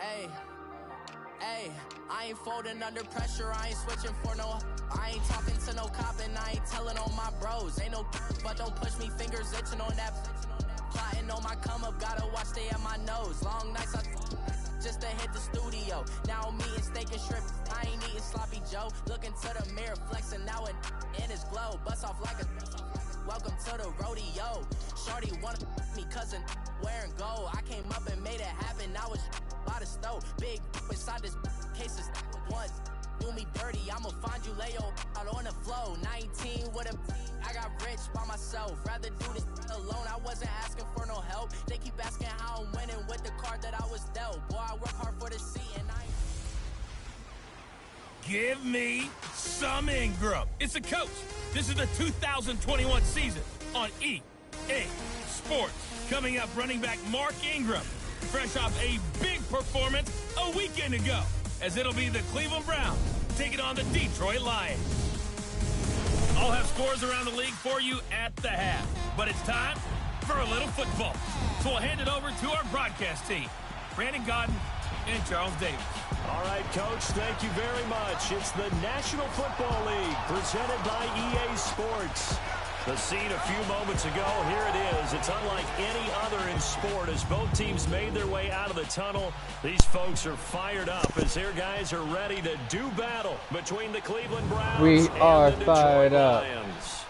Hey, hey, I ain't folding under pressure, I ain't switching for no. I ain't talking to no cop and I ain't telling on my bros. Ain't no but don't push me, fingers itching on that. Plotting on my come up, gotta watch stay at my nose. Long nights I just to hit the studio. Now I'm eating steak and shrimp, I ain't eating sloppy Joe. Looking to the mirror, flexing now and in his glow. Bust off like a welcome to the rodeo. Shorty wanna me cousin wearing gold. I came up and made it happen, I was by the stove. Big inside this cases once. Do me dirty, I'ma find you, lay your out on the floor. 19 with a, I got rich by myself. Rather do this alone, I wasn't asking for no help. They keep asking how I'm winning with the card that I was dealt. Boy, I work hard for the seat and I... Give me some Ingram. It's the coach. This is the 2021 season on EA Sports. Coming up, running back Mark Ingram, fresh off a big performance a weekend ago, as it'll be the Cleveland Browns taking on the Detroit Lions. I'll have scores around the league for you at the half, but it's time for a little football. So we'll hand it over to our broadcast team, Brandon Gaudin and Charles Davis. All right, Coach, thank you very much. It's the National Football League presented by EA Sports. The scene a few moments ago, here it is. It's unlike any other in sport as both teams made their way out of the tunnel. These folks are fired up as their guys are ready to do battle between the Cleveland Browns and the Detroit Lions.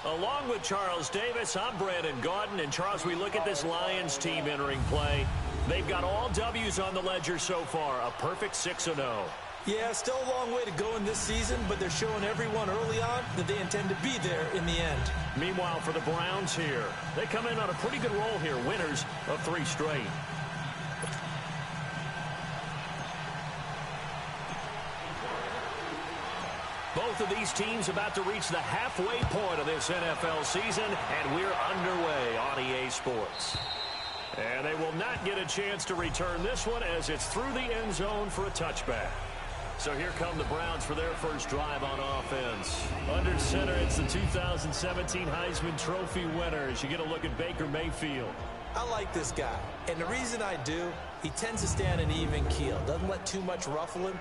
Along with Charles Davis, I'm Brandon Gaudin. And Charles, we look at this Lions team entering play. They've got all W's on the ledger so far, a perfect 6-0. Yeah, still a long way to go in this season, but they're showing everyone early on that they intend to be there in the end. Meanwhile, for the Browns here, they come in on a pretty good roll here, winners of 3 straight. Both of these teams about to reach the halfway point of this NFL season, and we're underway on EA Sports. And they will not get a chance to return this one as it's through the end zone for a touchback. So here come the Browns for their first drive on offense. Under center, it's the 2017 Heisman Trophy winner as you get a look at Baker Mayfield. I like this guy, and the reason I do, he tends to stay on an even keel. Doesn't let too much ruffle him.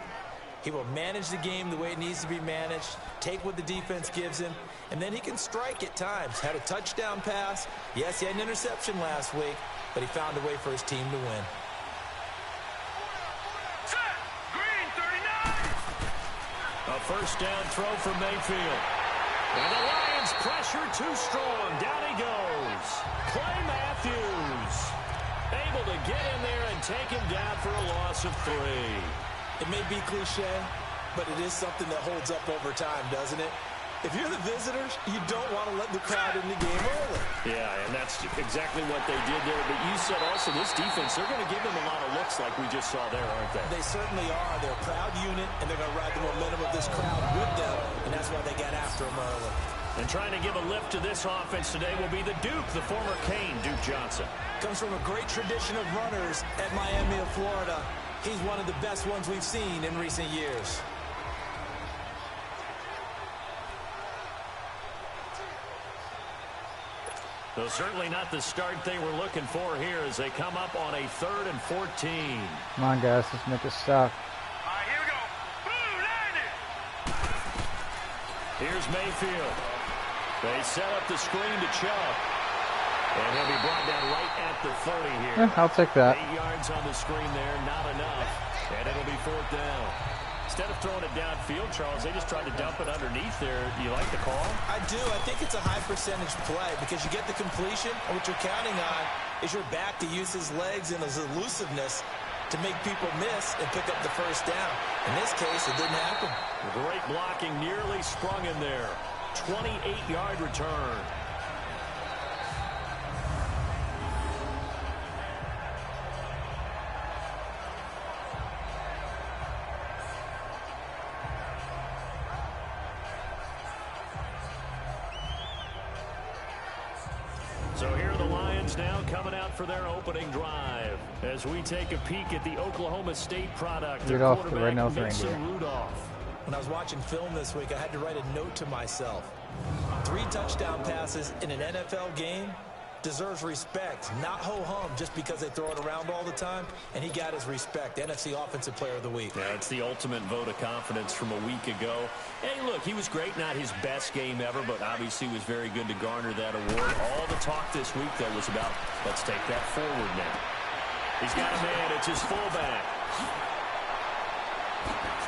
He will manage the game the way it needs to be managed, take what the defense gives him, and then he can strike at times. Had a touchdown pass. Yes, he had an interception last week, but he found a way for his team to win. A first down throw for Mayfield. And the Lions pressure too strong. Down he goes. Clay Matthews able to get in there and take him down for a loss of 3. It may be cliche, but it is something that holds up over time, doesn't it? If you're the visitors, you don't want to let the crowd in the game early. Yeah, and that's exactly what they did there. But you said also this defense, they're going to give them a lot of looks like we just saw there, aren't they? They certainly are. They're a proud unit, and they're going to ride the momentum of this crowd with them, and that's why they got after them early. And trying to give a lift to this offense today will be the Duke, the former Cane, Duke Johnson. Comes from a great tradition of runners at Miami of Florida. He's one of the best ones we've seen in recent years. Though certainly not the start they were looking for here as they come up on a 3rd and 14. Come on, guys, let's make it stop. All right, here we go. Boom, landed. Here's Mayfield. They set up the screen to Chubb. And he'll be brought down right at the 30 here. Yeah, I'll take that. 8 yards on the screen there, not enough. And it'll be 4th down. Instead of throwing it downfield, Charles, they just tried to dump it underneath there. Do you like the call? I do. I think it's a high percentage play because you get the completion, and what you're counting on is your back to use his legs and his elusiveness to make people miss and pick up the first down. In this case, it didn't happen. Great blocking, nearly sprung in there. 28-yard return. So here are the Lions now coming out for their opening drive as we take a peek at the Oklahoma State product. Rudolph, the red-nosed Mason reindeer. Rudolph. When I was watching film this week, I had to write a note to myself. 3 touchdown passes in an NFL game, deserves respect, not ho-hum just because they throw it around all the time, and he got his respect. NFC Offensive Player of the Week. Yeah, it's the ultimate vote of confidence from a week ago. Hey, look, he was great, not his best game ever, but obviously was very good to garner that award. All the talk this week, though, was about, let's take that forward now. He's got a man, it's his fullback.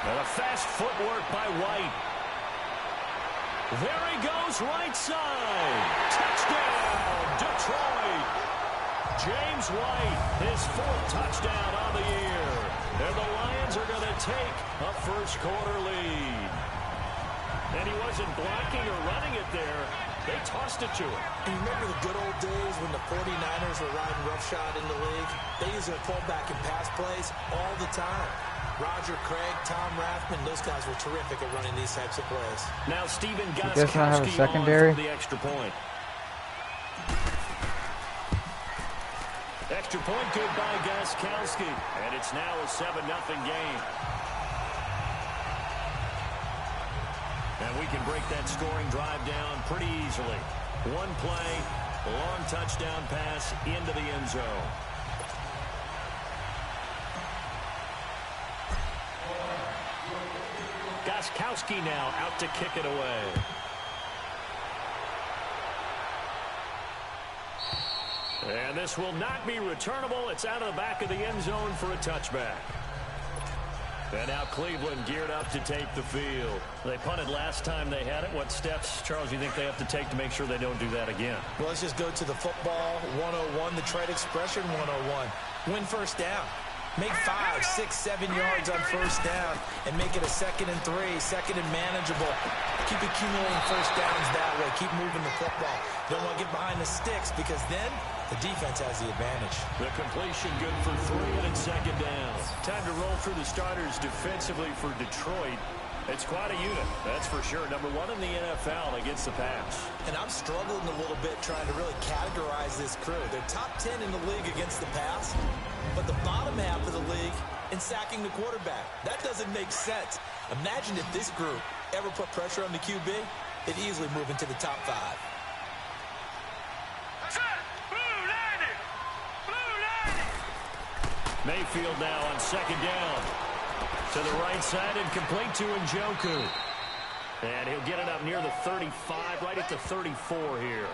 And a fast footwork by White. There he goes, right side. Touchdown, Detroit. James White, his 4th touchdown on the year. And the Lions are going to take a first-quarter lead. And he wasn't blocking or running it there. They tossed it to him. You remember the good old days when the 49ers were riding roughshod in the league? They used their pullback and pass plays all the time. Roger Craig, Tom Rathman, those guys were terrific at running these types of plays. Now Stephen Gostkowski on for the extra point. Extra point good by Gostkowski. And it's now a 7-0 game. And we can break that scoring drive down pretty easily. One play, long touchdown pass into the end zone. Gostkowski now out to kick it away. And this will not be returnable. It's out of the back of the end zone for a touchback. And now Cleveland geared up to take the field. They punted last time they had it. What steps, Charles, you think they have to take to make sure they don't do that again? Well, let's just go to the football 101, the trade expression 101. Win first down. Make 5, 6, 7 yards on first down and make it a 2nd and 3, 2nd and manageable. Keep accumulating first downs that way. Keep moving the football. Don't want to get behind the sticks because then the defense has the advantage. The completion good for 3 and it's 2nd down. Time to roll through the starters defensively for Detroit. It's quite a unit, that's for sure. Number 1 in the NFL against the pass. And I'm struggling a little bit trying to really categorize this crew. They're top 10 in the league against the pass, but the bottom half of the league in sacking the quarterback. That doesn't make sense. Imagine if this group ever put pressure on the QB, it'd easily move into the top 5. Mayfield now on 2nd down. To the right side and complete to Njoku. And he'll get it up near the 35, right at the 34 here.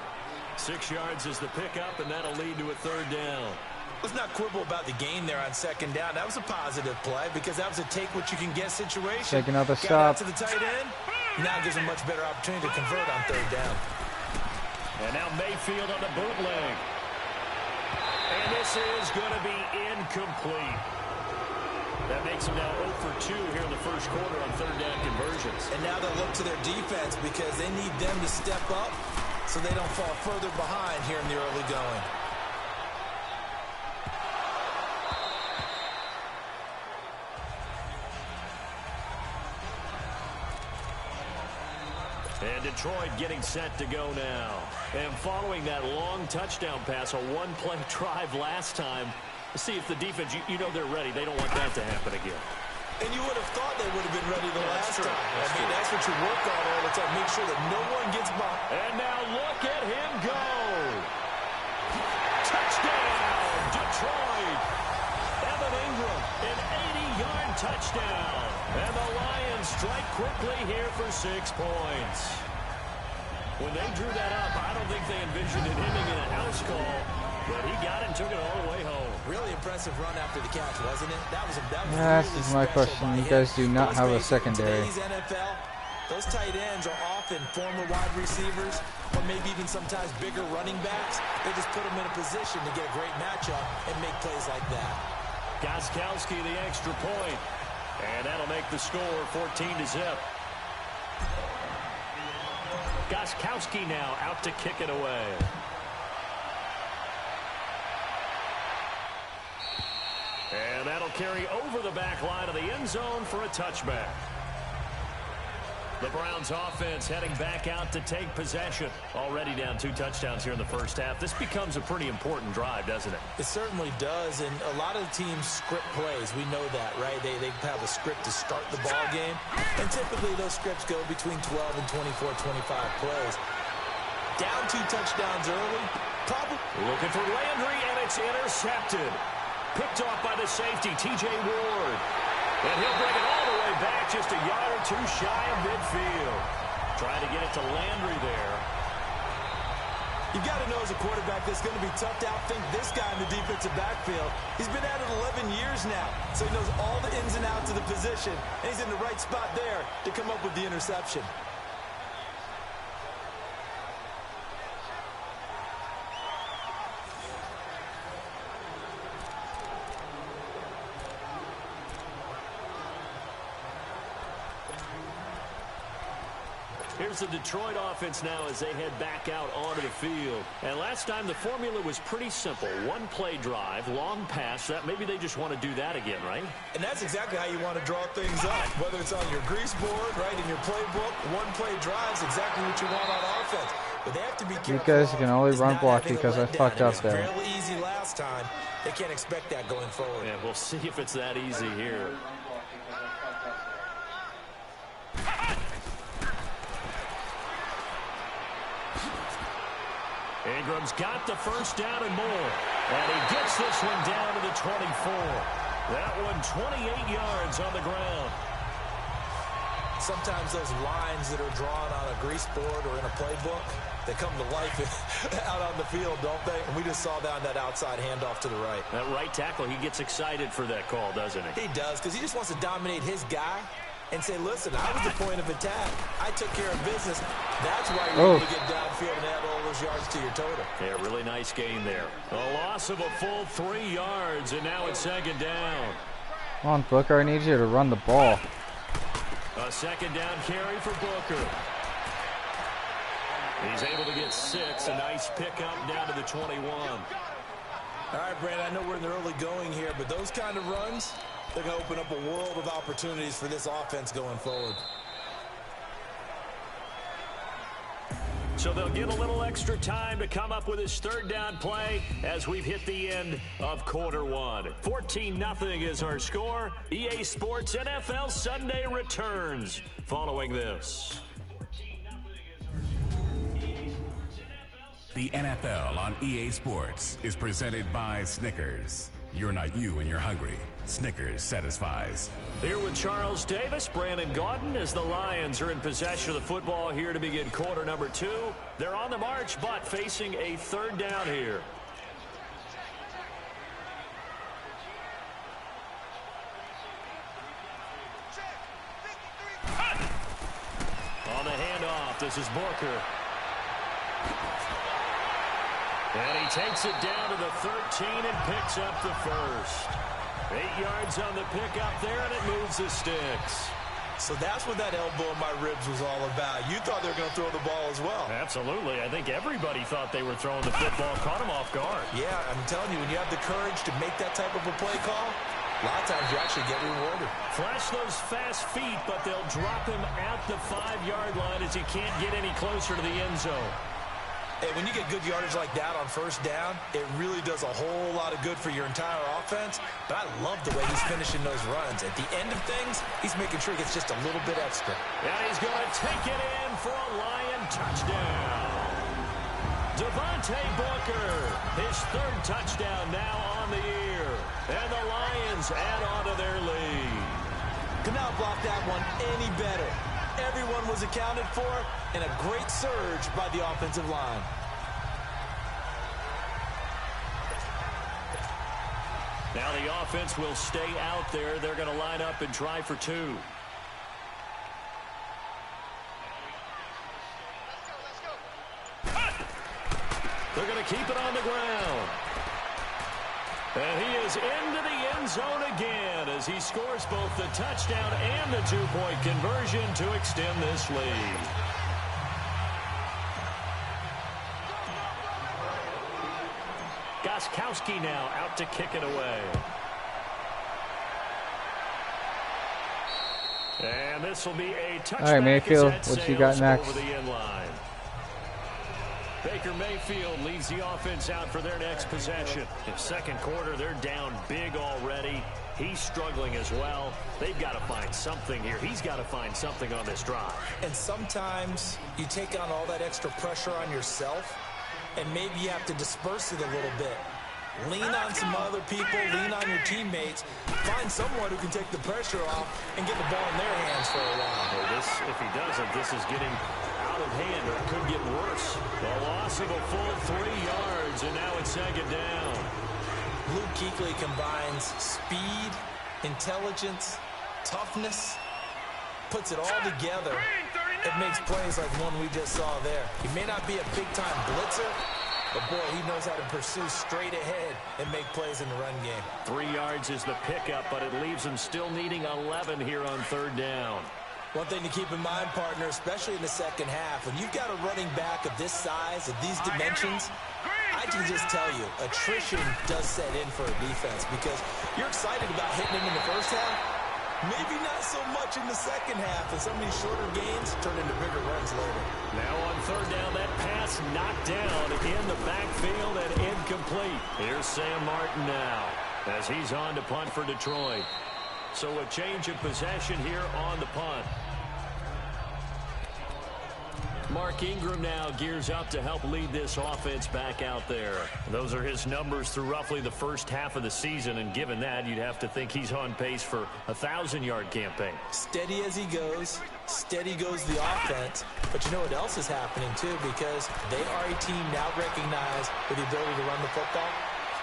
6 yards is the pickup, and that'll lead to a 3rd down. Let's not quibble about the gain there on 2nd down. That was a positive play because that was a take-what-you-can-get situation. Take another Got stop. out to the tight end. Now gives him much better opportunity to convert on 3rd down. And now Mayfield on the bootleg. And this is going to be incomplete. That makes him now 0 for 2 here in the first quarter on 3rd down conversions. And now they'll look to their defense because they need them to step up so they don't fall further behind here in the early going. And Detroit getting set to go now. And following that long touchdown pass, a one-play drive last time, see if the defense, you know they're ready. They don't want that to happen again. And you would have thought they would have been ready the last time. That's what you work on all the time. Make sure that no one gets by. And now look at him go. Touchdown, Detroit. Evan Ingram, an 80-yard touchdown. And the Lions strike quickly here for 6 points. When they drew that up, I don't think they envisioned it ending in a house call. But he got it and took it all the way home. Really impressive run after the catch, wasn't it? That was this is my question. You guys do not have a secondary. Today's NFL, those tight ends are often former wide receivers or maybe even sometimes bigger running backs. They just put them in a position to get a great matchup and make plays like that. Gostkowski the extra point. And that'll make the score 14-0. Gostkowski now out to kick it away. And that'll carry over the back line of the end zone for a touchback. The Browns offense heading back out to take possession. Already down 2 touchdowns here in the first half. This becomes a pretty important drive, doesn't it? It certainly does, and a lot of teams script plays. We know that, right? They have a script to start the ball game, and typically those scripts go between 12 and 24, 25 plays. Down 2 touchdowns early, Looking for Landry, and it's intercepted. Picked off by the safety, T.J. Ward. And he'll bring it all the way back, just a yard or two shy of midfield. Trying to get it to Landry there. You've got to know as a quarterback that's going to be tough to outthink this guy in the defensive backfield. He's been at it 11 years now, so he knows all the ins and outs of the position, and he's in the right spot there to come up with the interception. Here's the Detroit offense now as they head back out onto the field. And last time the formula was pretty simple. One play drive, long pass. That maybe they just want to do that again, right? And that's exactly how you want to draw things up. Whether it's on your grease board, right, in your playbook, one play drive is exactly what you want on offense. But they have to be careful. You guys can only run block because I fucked up there. Fairly easy last time. They can't expect that going forward. Yeah, we'll see if it's that easy here. Ingram's got the first down and more. And he gets this one down to the 24. That one 28 yards on the ground. Sometimes those lines that are drawn on a grease board or in a playbook, they come to life out on the field, don't they? And we just saw that on that outside handoff to the right. That right tackle, he gets excited for that call, doesn't he? He does, because he just wants to dominate his guy and say, listen, I was the point of attack. I took care of business. That's why you're able to get downfield and add all those yards to your total. Yeah, really nice gain there. A loss of a full 3 yards, and now it's second down. Come on, Booker, I need you to run the ball. A second down carry for Booker. He's able to get 6. A nice pickup down to the 21. All right, Brandon, I know we're in the early going here, but those kind of runs, they're going to open up a world of opportunities for this offense going forward. So they'll get a little extra time to come up with his third down play as we've hit the end of quarter one. 14-0 is our score. EA Sports NFL Sunday returns following this. The NFL on EA Sports is presented by Snickers. You're not you when you're hungry. Snickers satisfies. Here with Charles Davis, Brandon Gaudin, as the Lions are in possession of the football here to begin quarter number 2. They're on the march, but facing a third down here. On the handoff, this is Booker. And he takes it down to the 13 and picks up the first. 8 yards on the pickup there, and it moves the sticks. So that's what that elbow in my ribs was all about. You thought they were going to throw the ball as well. Absolutely. I think everybody thought they were throwing the football, caught him off guard. Yeah, I'm telling you, when you have the courage to make that type of a play call, a lot of times you actually get rewarded. Flash those fast feet, but they'll drop him at the 5-yard line as he can't get any closer to the end zone. Hey, when you get good yardage like that on first down, it really does a whole lot of good for your entire offense. But I love the way he's finishing those runs. At the end of things, he's making sure he gets just a little bit extra. And he's going to take it in for a Lion touchdown. Devontae Booker, his third touchdown now on the year. And the Lions add on to their lead. Could not block that one any better. Everyone was accounted for, and a great surge by the offensive line. Now the offense will stay out there. They're going to line up and try for 2. They're going to keep it on the ground. And he is into the end zone again as he scores both the touchdown and the 2-point conversion to extend this lead. Gostkowski now out to kick it away. And this will be a touchback. All right, Mayfield, what you got next? Over the end line. Baker Mayfield leads the offense out for their next possession. In second quarter, they're down big already. He's struggling as well. They've got to find something here. He's got to find something on this drive. And sometimes you take on all that extra pressure on yourself, and maybe you have to disperse it a little bit. Lean on some other people, lean on your teammates, find someone who can take the pressure off and get the ball in their hands for a while. Well, if he doesn't, this is getting out of hand, or it could get worse. The loss of a full 3 yards, and now it's second down. Luke Kuechly combines speed, intelligence, toughness, puts it all together. It makes plays like one we just saw there. He may not be a big-time blitzer, but, boy, he knows how to pursue straight ahead and make plays in the run game. 3 yards is the pickup, but it leaves him still needing 11 here on third down. One thing to keep in mind, partner, especially in the second half, when you've got a running back of this size, of these dimensions, I can just tell you, attrition does set in for a defense because you're excited about hitting him in the first half. Maybe not so much in the second half, and some of these shorter gains turn into bigger runs later. Now on third down, that pass knocked down in the backfield and incomplete. Here's Sam Martin now as he's on to punt for Detroit. So a change of possession here on the punt. Mark Ingram now gears up to help lead this offense back out there. Those are his numbers through roughly the first half of the season, and given that, you'd have to think he's on pace for a 1,000-yard campaign. Steady as he goes, steady goes the offense. But you know what else is happening, too, because they are a team now recognized with the ability to run the football.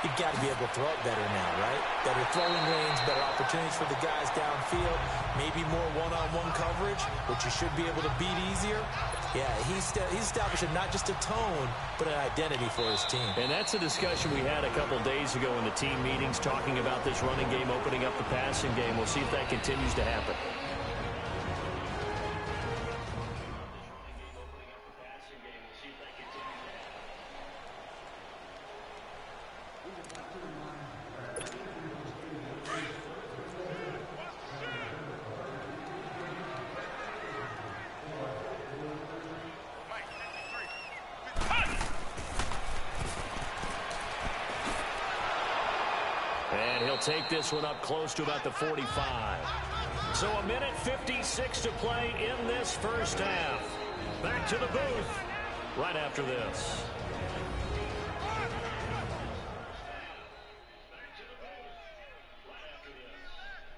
You've got to be able to throw it better now, right? Better throwing lanes, better opportunities for the guys downfield, maybe more one-on-one coverage, which you should be able to beat easier. Yeah, he's establishing not just a tone, but an identity for his team. And that's a discussion we had a couple days ago in the team meetings, talking about this running game opening up the passing game. We'll see if that continues to happen. And he'll take this one up close to about the 45. So a minute 56 to play in this first half. Back to the booth right after this.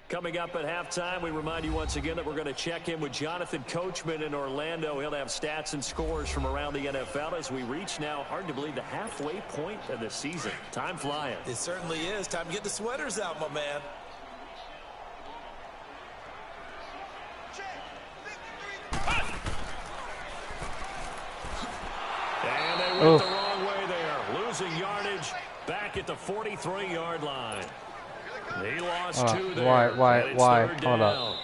Coming up at halftime, we remind you once again that we're going to check in with Jonathan Coachman in Orlando. He'll have stats and scores from around the NFL as we reach now, hard to believe, the halfway point of the season. Time flying. It certainly is. Time to get the sweaters out, my man. And they went the wrong way there. Losing yardage back at the 43-yard line. He lost two there. Why? Hold up.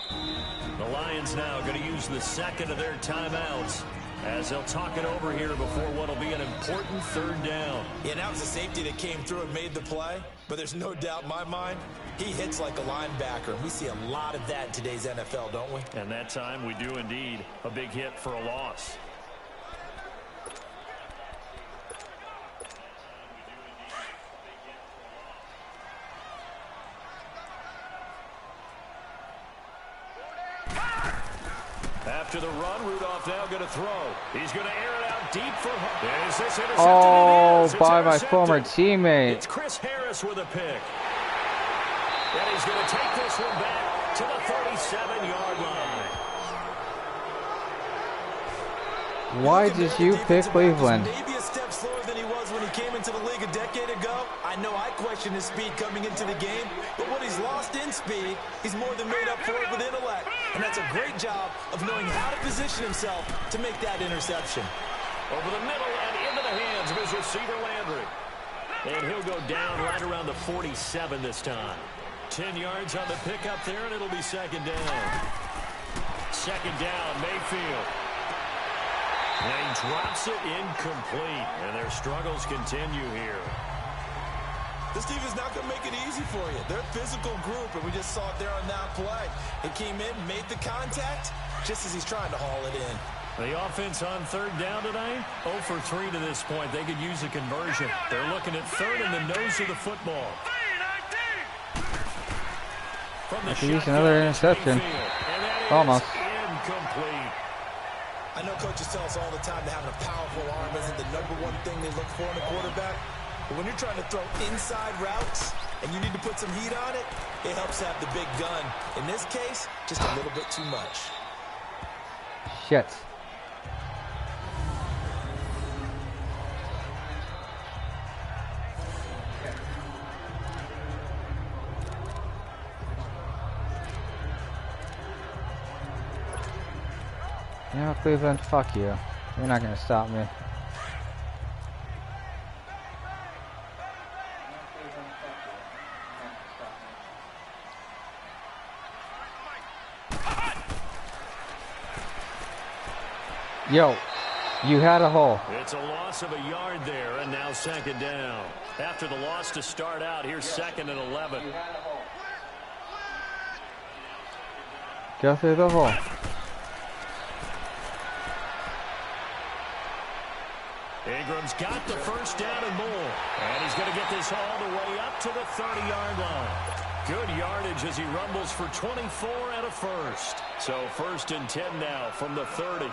The Lions now going to use the second of their timeouts as they'll talk it over here before what will be an important third down. Yeah, now it's the safety that came through and made the play, but there's no doubt in my mind he hits like a linebacker. We see a lot of that in today's NFL, don't we? And that time we do indeed. A big hit for a loss. After the run, Rudolph now going to throw. He's going to air it out deep for Hunt. Is this intercepted? Oh, by my former teammate. It's Chris Harris with a pick. And he's going to take this one back to the 37-yard line. Why did you pick Cleveland? Maybe a step slower than he was when he came into the league a decade ago. I know I questioned his speed coming into the game, but when he's lost in speed, he's more than made up for it with intellect. And that's a great job of knowing how to position himself to make that interception. Over the middle and into the hands of his receiver, Landry. And he'll go down right around the 47 this time. 10 yards on the pickup there, and it'll be second down. Second down, Mayfield. And he drops it incomplete, and their struggles continue here. This team is not going to make it easy for you. They're a physical group, and we just saw it there on that play. He came in, made the contact, just as he's trying to haul it in. The offense on third down tonight, 0 for 3 to this point. They could use a conversion. They're looking at third in the nose of the football. From the use another interception. Almost. Incomplete. I know coaches tell us all the time that having a powerful arm isn't the #1 thing they're look for in a quarterback. But when you're trying to throw inside routes and you need to put some heat on it, it helps have the big gun. In this case, just a little bit too much. Shit. You know, Cleveland, fuck you. You're not gonna stop me. Yo, you had a hole. It's a loss of a yard there, and now second down. After the loss to start out, here's 2nd and 11. Go through the hole. Ingram's got the first down and more. And he's going to get this all the way up to the 30-yard line. Good yardage as he rumbles for 24 and a first. So 1st and 10 now from the 30.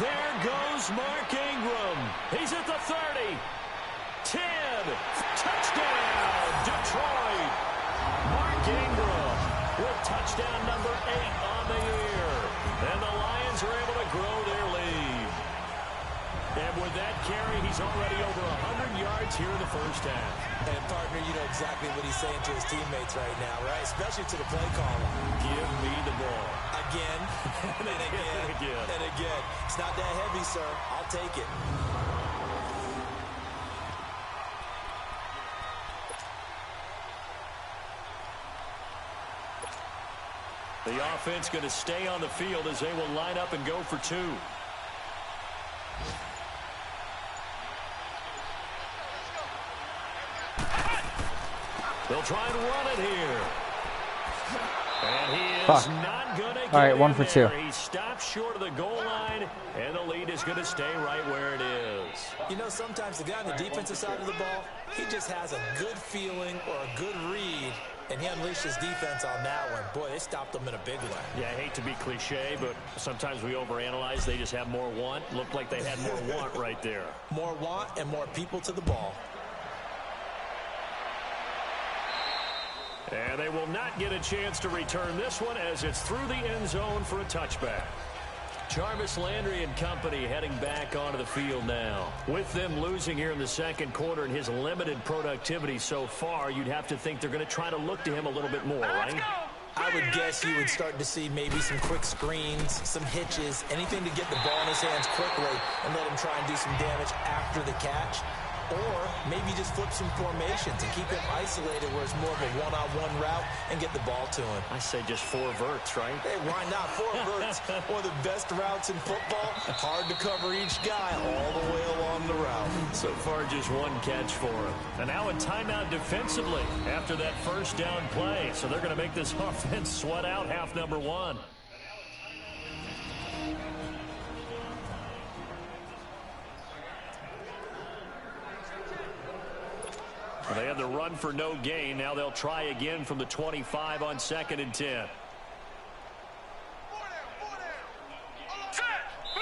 There goes Mark Ingram. He's at the 30. 10. Touchdown, Detroit. Mark Ingram with touchdown number 8 on the year. And the Lions are able to grow their lead. And with that carry, he's already over 100 yards here in the first half. And partner, you know exactly what he's saying to his teammates right now, right? Especially to the play caller. Give me the ball. Again, and again, and again. It's not that heavy, sir. I'll take it. The offense going to stay on the field as they will line up and go for 2. They'll try and run it here. And he is not going to get All right, 1 for 2. He stops short of the goal line, and the lead is going to stay right where it is. You know, sometimes the guy on the defensive side of the ball, he just has a good feeling or a good read, and he unleashed his defense on that one. Boy, they stopped them in a big way. Yeah, I hate to be cliche, but sometimes we overanalyze. They just have more want. Looked like they had more want right there. More want and more people to the ball. And they will not get a chance to return this one as it's through the end zone for a touchback. Jarvis Landry and company heading back onto the field now. With them losing here in the second quarter and his limited productivity so far, you'd have to think they're going to try to look to him a little bit more, right? I would guess you would start to see maybe some quick screens, some hitches, anything to get the ball in his hands quickly and let him try and do some damage after the catch. Or maybe just flip some formations and keep him isolated where it's more of a one-on-one route and get the ball to him. I say just 4 verts, right? Hey, why not? 4 verts, one of the best routes in football. Hard to cover each guy all the way along the route. So far, just 1 catch for him. And now a timeout defensively after that first down play. So they're going to make this offense sweat out half number 1. They had the run for no gain. Now they'll try again from the 25 on 2nd and 10.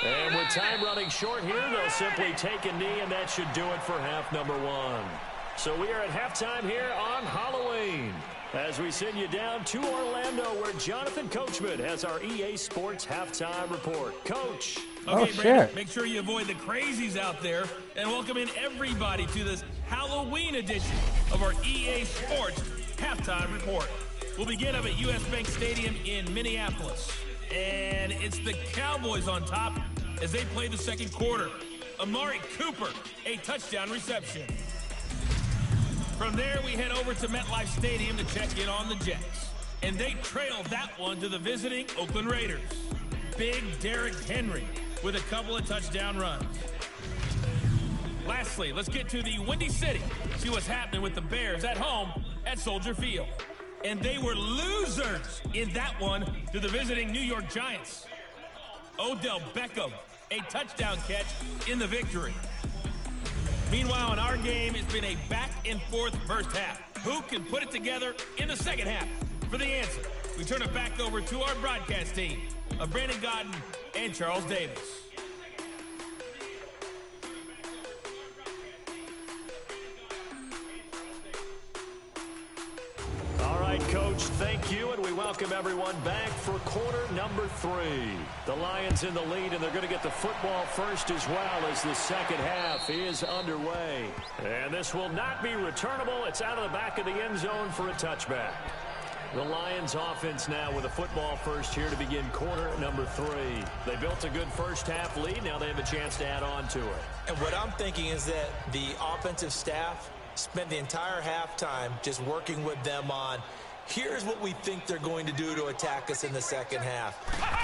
And with time running short here, they'll simply take a knee, and that should do it for half number 1. So we are at halftime here on Halloween as we send you down to Orlando where Jonathan Coachman has our EA Sports halftime report. Coach. Okay, Brandon, make sure you avoid the crazies out there and welcome in everybody to this Halloween edition of our EA Sports halftime report. We'll begin up at US Bank Stadium in Minneapolis. And it's the Cowboys on top as they play the second quarter. Amari Cooper, a touchdown reception. From there, we head over to MetLife Stadium to check in on the Jets. And they trail that one to the visiting Oakland Raiders. Big Derrick Henry with a couple of touchdown runs. Lastly, let's get to the Windy City. See what's happening with the Bears at home at Soldier Field. And they were losers in that one to the visiting New York Giants. Odell Beckham, a touchdown catch in the victory. Meanwhile, in our game, it's been a back-and-forth first half. Who can put it together in the second half? For the answer, we turn it back over to our broadcast team of Brandon Gaudin and Charles Davis. Coach, thank you, and we welcome everyone back for quarter number 3. The Lions in the lead, and they're going to get the football first as well as the second half is underway. And this will not be returnable. It's out of the back of the end zone for a touchback. The Lions offense now with a football first here to begin quarter number 3. They built a good first half lead. Now they have a chance to add on to it. And what I'm thinking is that the offensive staff spent the entire halftime just working with them on here's what we think they're going to do to attack us in the second half.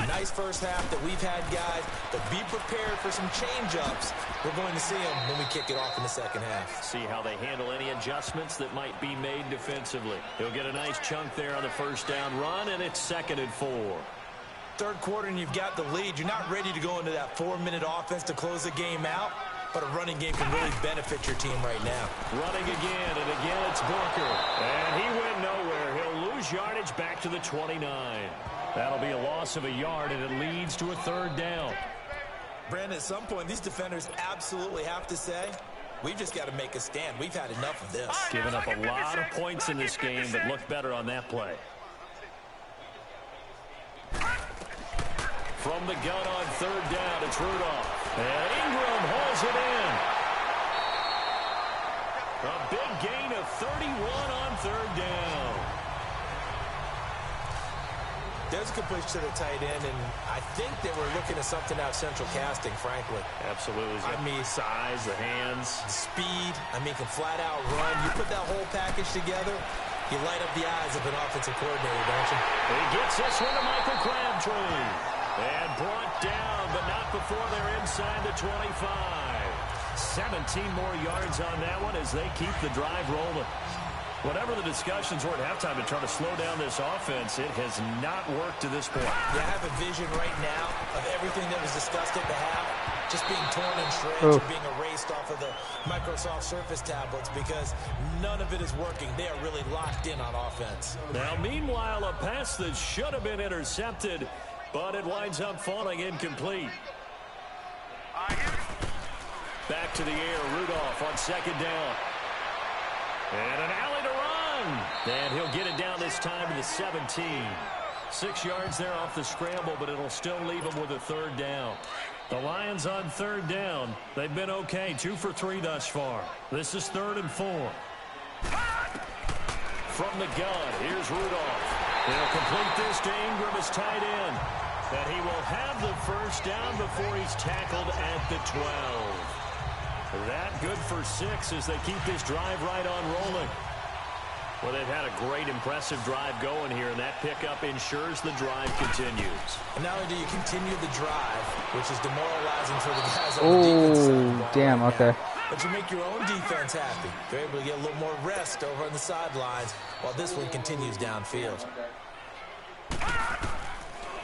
Nice first half that we've had, guys, but be prepared for some change-ups. We're going to see them when we kick it off in the second half. See how they handle any adjustments that might be made defensively. He'll get a nice chunk there on the first down run, and it's 2nd and 4. Third quarter, and you've got the lead. You're not ready to go into that 4-minute offense to close the game out, but a running game can really benefit your team right now. Running again, and again it's Booker. And he went nowhere. He'll lose yardage back to the 29. That'll be a loss of a yard, and it leads to a 3rd down. Brandon, at some point, these defenders absolutely have to say, we've just got to make a stand. We've had enough of this. Giving up a lot of points in this game, but looked better on that play. From the gun on 3rd down, it's Rudolph. And Ingram holds it in. A big gain of 31 on 3rd down. There's a completion to the tight end, and I think they were looking at something out of central casting, frankly. Absolutely. I mean, size, the hands. Speed, can flat out run. You put that whole package together, you light up the eyes of an offensive coordinator, don't you? He gets this one to Michael Crabtree. And brought down, but not before they're inside the 25. 17 more yards on that one as they keep the drive rolling. Whatever the discussions were at halftime to try to slow down this offense, it has not worked to this point. Yeah, I have a vision right now of everything that was discussed at the half just being torn in shreds or being erased off of the Microsoft Surface tablets because none of it is working. They are really locked in on offense. Now, meanwhile, a pass that should have been intercepted, but it winds up falling incomplete. Back to the air, Rudolph on 2nd down. And an alley to run. And he'll get it down this time to the 17. 6 yards there off the scramble, but it'll still leave him with a 3rd down. The Lions on 3rd down. They've been okay, 2 for 3 thus far. This is 3rd and 4. From the gun, here's Rudolph. He'll complete this to Ingram as tight end. And he will have the first down before he's tackled at the 12. That good for 6 as they keep this drive right on rolling. Well, they've had a great, impressive drive going here, and that pickup ensures the drive continues. And not only do you continue the drive, which is demoralizing for the guys on the defense side of the ball damn, right okay. now, but you make your own defense happy. They're able to get a little more rest over on the sidelines while this one continues downfield.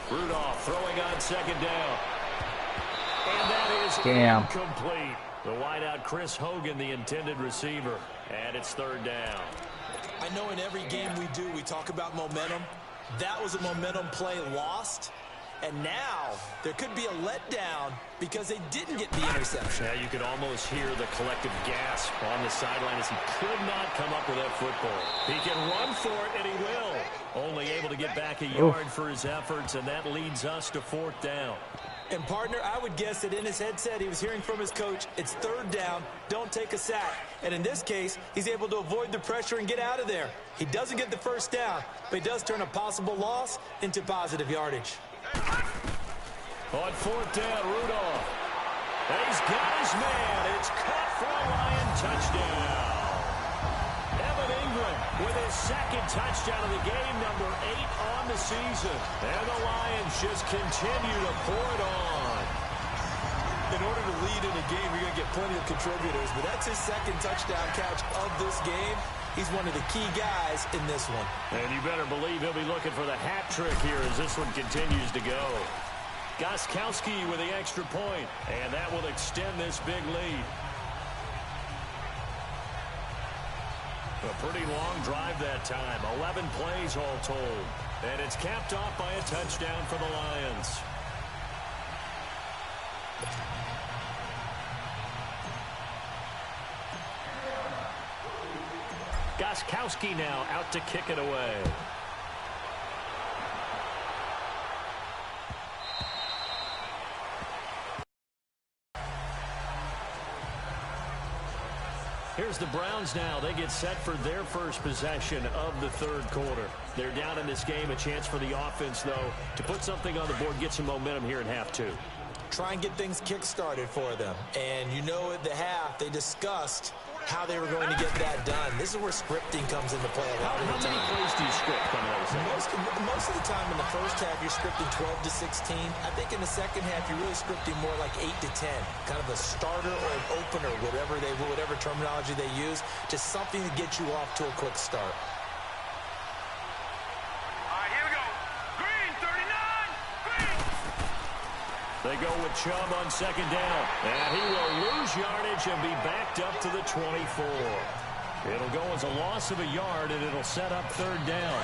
Rudolph throwing on 2nd down. And that is incomplete. The wideout, Chris Hogan, the intended receiver. And it's 3rd down. I know in every game we do, we talk about momentum. That was a momentum play lost. And now there could be a letdown because they didn't get the interception. Yeah, you could almost hear the collective gasp on the sideline as he could not come up with that football. He can run for it, and he will. Only able to get back a yard for his efforts, and that leads us to 4th down. And, partner, I would guess that in his headset he was hearing from his coach, it's 3rd down, don't take a sack. And in this case, he's able to avoid the pressure and get out of there. He doesn't get the first down, but he does turn a possible loss into positive yardage. On 4th down, Rudolph. And he's got his man. It's caught for a Lion touchdown. Evan Ingram with his 2nd touchdown of the game, number 8 on the season. And the Lions just continue to pour it on. In order to lead in a game, you're going to get plenty of contributors, but that's his 2nd touchdown catch of this game. He's one of the key guys in this one. And you better believe he'll be looking for the hat trick here as this one continues to go. Gostkowski with the extra point, and that will extend this big lead. A pretty long drive that time, 11 plays all told. And it's capped off by a touchdown for the Lions. Gostkowski now out to kick it away. Here's the Browns now. They get set for their first possession of the third quarter. They're down in this game. A chance for the offense, though, to put something on the board, get some momentum here in half two. Try and get things kick-started for them. And you know at the half, they discussed how they were going to get that done. This is where scripting comes into play a lot of the time. How many plays do you script coming out of the second? Most of the time in the first half, you're scripting 12 to 16. I think in the second half, you're really scripting more like 8 to 10. Kind of a starter or an opener, whatever terminology they use, just something to get you off to a quick start. They go with Chubb on second down. And he will lose yardage and be backed up to the 24. It'll go as a loss of a yard, and it'll set up third down.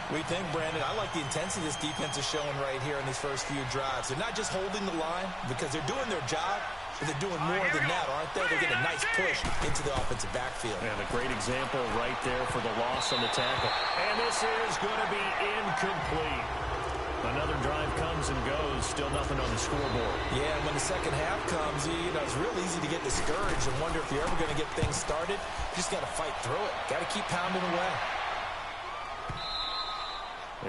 We think, Brandon, I like the intensity this defense is showing right here in these first few drives. They're not just holding the line because they're doing their job, but they're doing more than that, aren't they? They get a nice push into the offensive backfield. And a great example right there for the loss on the tackle. And this is going to be incomplete. Another drive comes and goes. Still nothing on the scoreboard. Yeah, and when the second half comes, it's real easy to get discouraged and wonder if you're ever going to get things started. You just got to fight through it. Got to keep pounding away.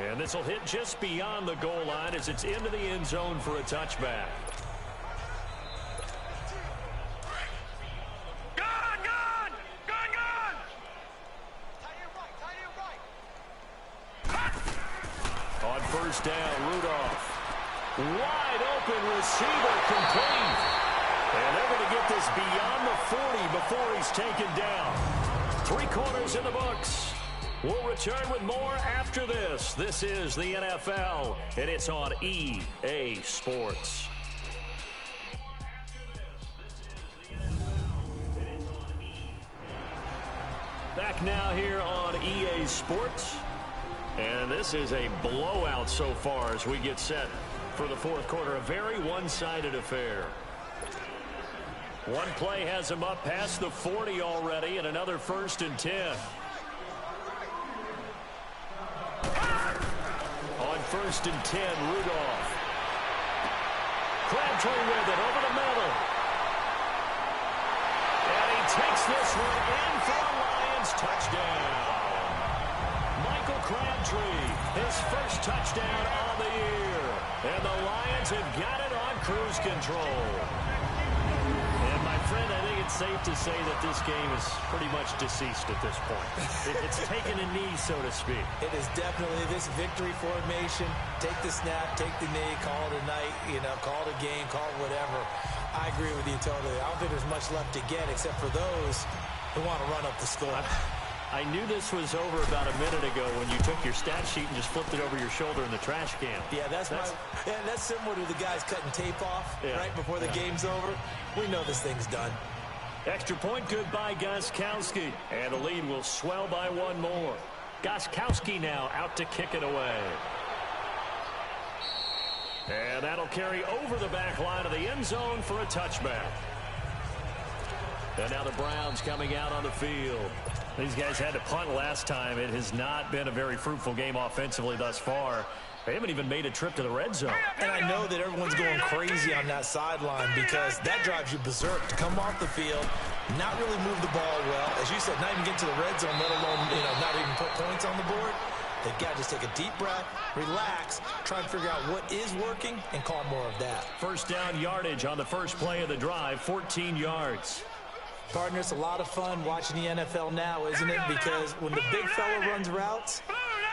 And this will hit just beyond the goal line as it's into the end zone for a touchback. On first down, Rudolph. Wide open receiver complete. And they're going to get this beyond the 40 before he's taken down. 3 quarters in the books. We'll return with more after this. This is the NFL, and it's on EA Sports. Back now here on EA Sports. And this is a blowout so far as we get set for the fourth quarter. A very one-sided affair. One play has him up past the 40 already, and another 1st and 10. On 1st and 10, Rudolph. Crabtree with it over the middle. And he takes this one in for a Lions touchdown. Michael Crabtree, his first touchdown of the year. And the Lions have got it on cruise control. And my friend, I think it's safe to say that this game is pretty much deceased at this point. It's taken a knee, so to speak. It is definitely this victory formation. Take the snap, take the knee, call it a night, call it a game, call it whatever. I agree with you totally. I don't think there's much left to get except for those who want to run up the score. I knew this was over about a minute ago when you took your stat sheet and just flipped it over your shoulder in the trash can. Yeah, that's similar to the guys cutting tape off right before the game's over. We know this thing's done. Extra point good by Gostkowski. And the lead will swell by one more. Gostkowski now out to kick it away. And that'll carry over the back line of the end zone for a touchback. And now the Browns coming out on the field. These guys had to punt last time. It has not been a very fruitful game offensively thus far. They haven't even made a trip to the red zone. And I know that everyone's going crazy on that sideline because that drives you berserk to come off the field, not really move the ball well. As you said, not even get to the red zone, let alone not even put points on the board. They've got to just take a deep breath, relax, try and figure out what is working, and call more of that. First down yardage on the first play of the drive, 14 yards. Partner, it's a lot of fun watching the NFL now, isn't it? Because when the big fella runs routes,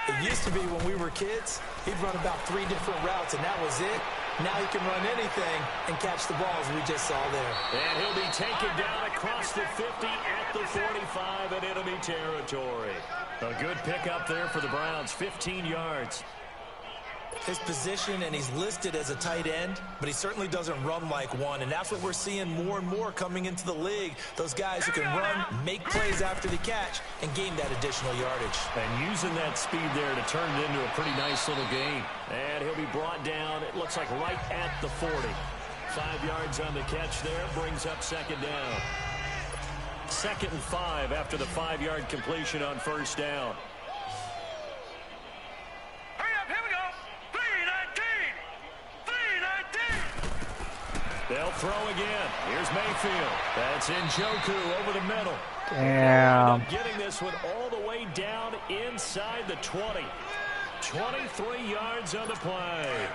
it used to be when we were kids, he'd run about 3 different routes, and that was it. Now he can run anything and catch the balls we just saw there. And he'll be taken down across the 50 at the 45 in enemy territory. A good pickup there for the Browns, 15 yards. His position, and he's listed as a tight end, but he certainly doesn't run like one, and that's what we're seeing more and more coming into the league. Those guys who can run, make plays after the catch, and gain that additional yardage. And using that speed there to turn it into a pretty nice little gain. And he'll be brought down, it looks like right at the 40. 5 yards on the catch there, brings up second down. 2nd and 5 after the 5-yard completion on first down. They'll throw again. Here's Mayfield. That's Njoku over the middle. Damn. Getting this one all the way down inside the 20. 23 yards on the play.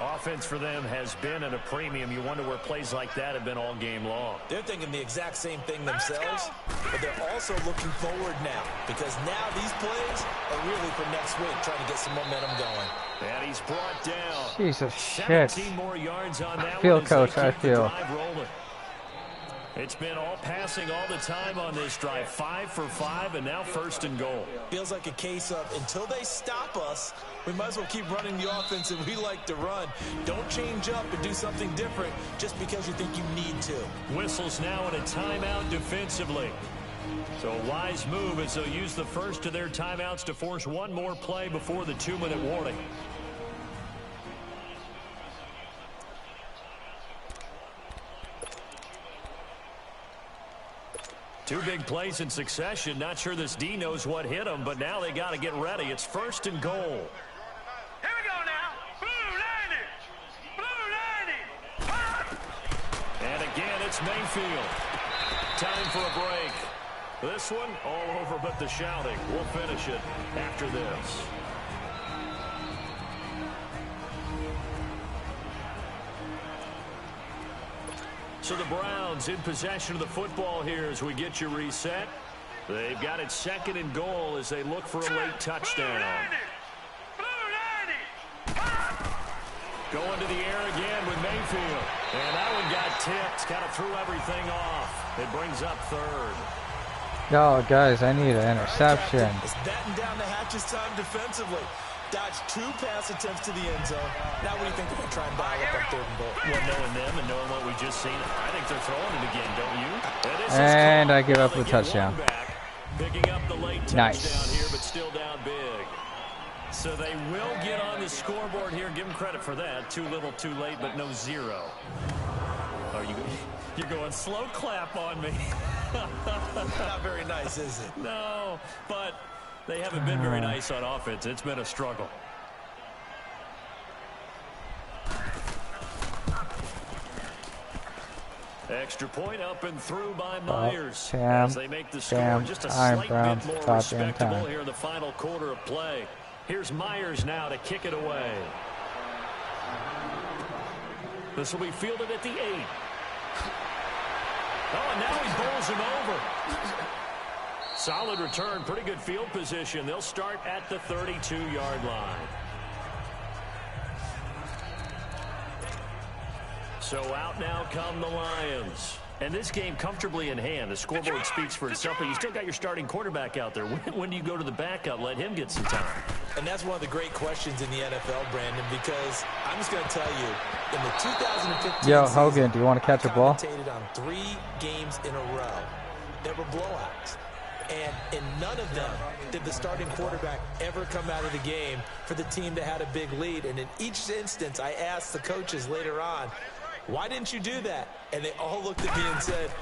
Offense for them has been at a premium. You wonder where plays like that have been all game long. They're thinking the exact same thing themselves, but they're also looking forward now, because now these plays are really for next week, trying to get some momentum going. And he's brought down. Jesus shit. 17 more yards on that Feel, one as coach, they I keep feel. the drive rolling. It's been all passing all the time on this drive. 5 for 5, and now 1st and goal. Feels like a case of, until they stop us, we might as well keep running the offense that we like to run. Don't change up and do something different just because you think you need to. Whistles now in a timeout defensively. So a wise move as they'll use the first of their timeouts to force one more play before the 2-minute warning. Two big plays in succession. Not sure this D knows what hit him, but now they got to get ready. It's 1st and goal. Here we go now. Blue 90. Blue 90. Pop. And again, it's Mayfield. Time for a break. This one all over but the shouting. We'll finish it after this. So the Browns in possession of the football here as we get you reset. They've got it 2nd and goal as they look for a late touchdown. Going to the air again with Mayfield. And that one got tipped. Kind of threw everything off. It brings up 3rd. Yo, guys, I need an interception. It's batten down the hatches time defensively. Dodged 2 pass attempts to the end zone. Now what do you think they're going to try and dial up on 3rd and goal? Well, knowing them and knowing what we just seen, I think they're throwing it again, don't you? And I give up the touchdown. Picking up the late touchdown here, but still down big. So they will get on the scoreboard here. Give them credit for that. Too little, too late, but no 0. Are you're going slow clap on me. Not very nice, is it? No, but they haven't been very nice on offense. It's been a struggle. Extra point up and through by Myers. As they make the score just a slight bit more respectable here in the final quarter of play. Here's Myers now to kick it away. This will be fielded at the 8. Oh, and now he bowls him over. Solid return, pretty good field position. They'll start at the 32-yard line. So out now come the Lions. And this game comfortably in hand. The scoreboard speaks for itself, but you still got your starting quarterback out there. When do you go to the backup? Let him get some time. And that's one of the great questions in the NFL, Brandon, because I'm just going to tell you, in the 2015 Yo, Hogan, do you want to catch a ball? I commentated on 3 games in a row that were blowouts. And in none of them did the starting quarterback ever come out of the game for the team that had a big lead. And in each instance, I asked the coaches later on, why didn't you do that? And they all looked at me and said,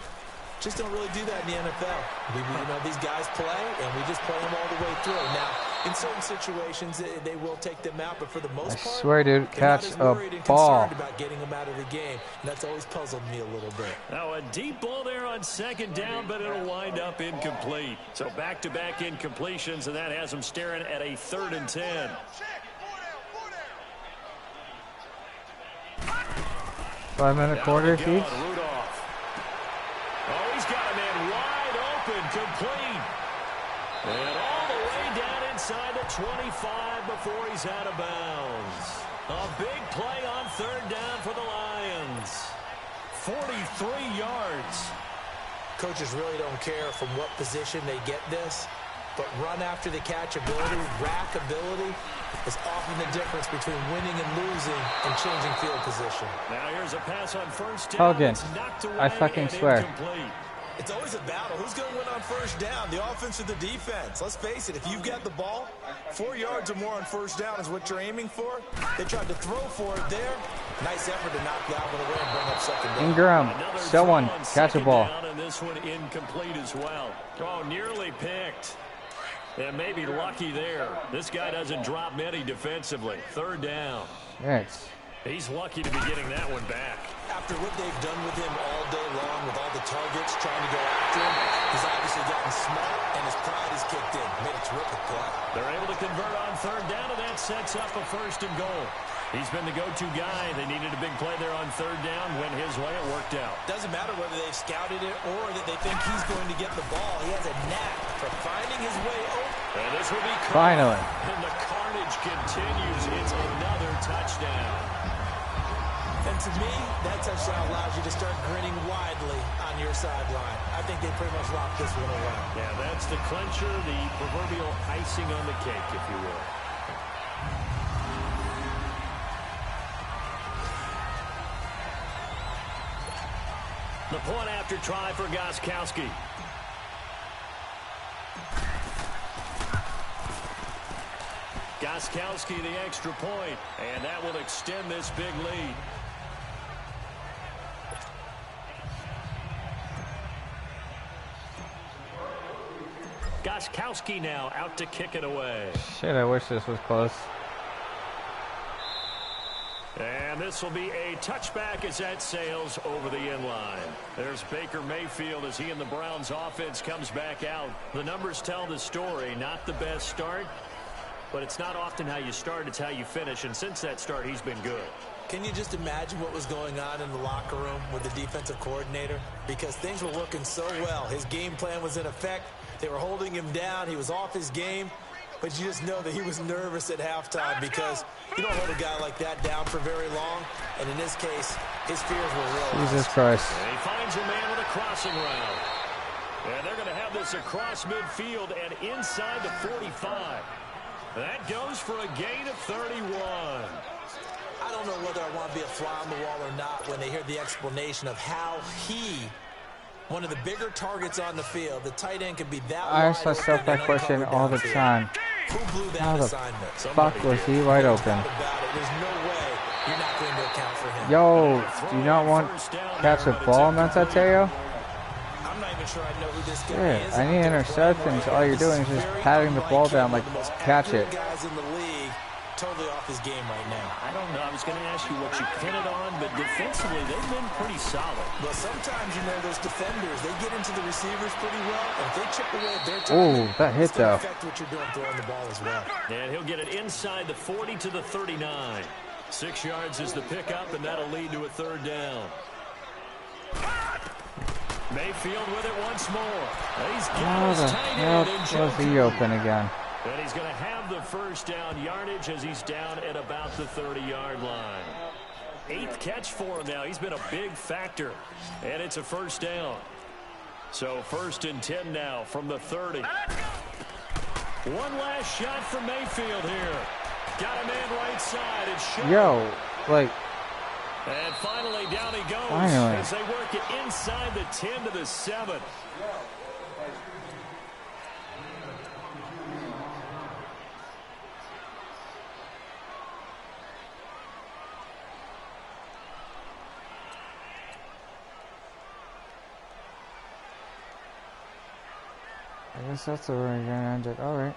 just don't really do that in the NFL. These guys play, and we just play them all the way through. Now, in certain situations, they will take them out, but for the most part, I swear, dude, catch a ball. About getting them out of the game, and that's always puzzled me a little bit. Now a deep ball there on 2nd down, but it'll wind up incomplete. So back-to-back incompletions, and that has them staring at a 3rd and 10. Five-minute quarter each. Rudolph. Oh, he's got a man wide open, complete. And all the way down inside the 25 before he's out of bounds. A big play on 3rd down for the Lions. 43 yards. Coaches really don't care from what position they get this. but run after the catch ability, rack ability, is often the difference between winning and losing and changing field position. Now here's a pass on first down. Hogan, It's knocked away I fucking and swear. incomplete. It's always a battle. Who's going to win on first down, the offense or the defense? Let's face it, if you've got the ball, 4 yards or more on first down is what you're aiming for. They tried to throw for it there. Nice effort to knock that one away and bring up second down. Ingram, Another someone throw on catch a second ball. down, and this one incomplete as well. Oh, nearly picked. And maybe lucky there. This guy doesn't drop many defensively. Third down. Yes. He's lucky to be getting that one back. After what they've done with him all day long, with all the targets trying to go after him, he's obviously gotten smart, and his pride is kicked in. Made a terrific play. They're able to convert on third down, and that sets up a first and goal. He's been the go-to guy. They needed a big play there on third down. Went his way. It worked out. Doesn't matter whether they've scouted it or that they think he's going to get the ball. He has a knack for finding his way open. And this will be Finally. And the carnage continues. It's another touchdown. And to me, that touchdown allows you to start grinning widely on your sideline. I think they pretty much locked this one away. Yeah, that's the clincher, the proverbial icing on the cake, if you will. The point after try for Gostkowski. Gostkowski the extra point, and that will extend this big lead. Gostkowski now out to kick it away. Shit, I wish this was close. And this will be a touchback as that sails over the end line. There's Baker Mayfield as he and the Browns offense comes back out. The numbers tell the story. Not the best start, but it's not often how you start, it's how you finish. And since that start, he's been good. Can you just imagine what was going on in the locker room with the defensive coordinator? Because things were working so well. His game plan was in effect. They were holding him down. He was off his game. But you just know that he was nervous at halftime because you don't hold a guy like that down for very long. And in this case, his fears were real. Jesus Christ. And he finds a man with a crossing route. And they're going to have this across midfield and inside the 45. That goes for a gain of 31. I don't know whether I want to be a fly on the wall or not when they hear the explanation of how he, one of the bigger targets on the field, the tight end could be that I wide ask myself open that and question uncovered all the downfield. time. Who blew that How the assignment? fuck was he wide open? About it. There's no way you're not going to account for him. Yo, do you not want catch a ball, Mansateo? I'm not even sure I know who this guy Yeah, is. I need interceptions. All you're doing is just patting the ball down like, catch it. Guys in the league totally off his game right now. I don't know. I was going to ask you what you pin it on, but defensively, they've been pretty solid. Well, sometimes, you know, those defenders, they get into the receivers pretty well. And if they chip away at their Ooh, time, that hit, it's going to though. affect what you're doing throwing the ball as well. And he'll get it inside the 40 to the 39. 6 yards is the pickup, and that'll lead to a third down. Mayfield with it once more. He's How got the his tight hell end in was he Joku. open again? And he's going to have the first down yardage as he's down at about the 30-yard line. 8th catch for him now. He's been a big factor. And it's a first down. So 1st and 10 now from the 30. One last shot from Mayfield here. Got a man right side. It's short. Yo, like, And finally down he goes Finally. as they work it inside the 10 to the 7. I guess that's where we're gonna end it. All right.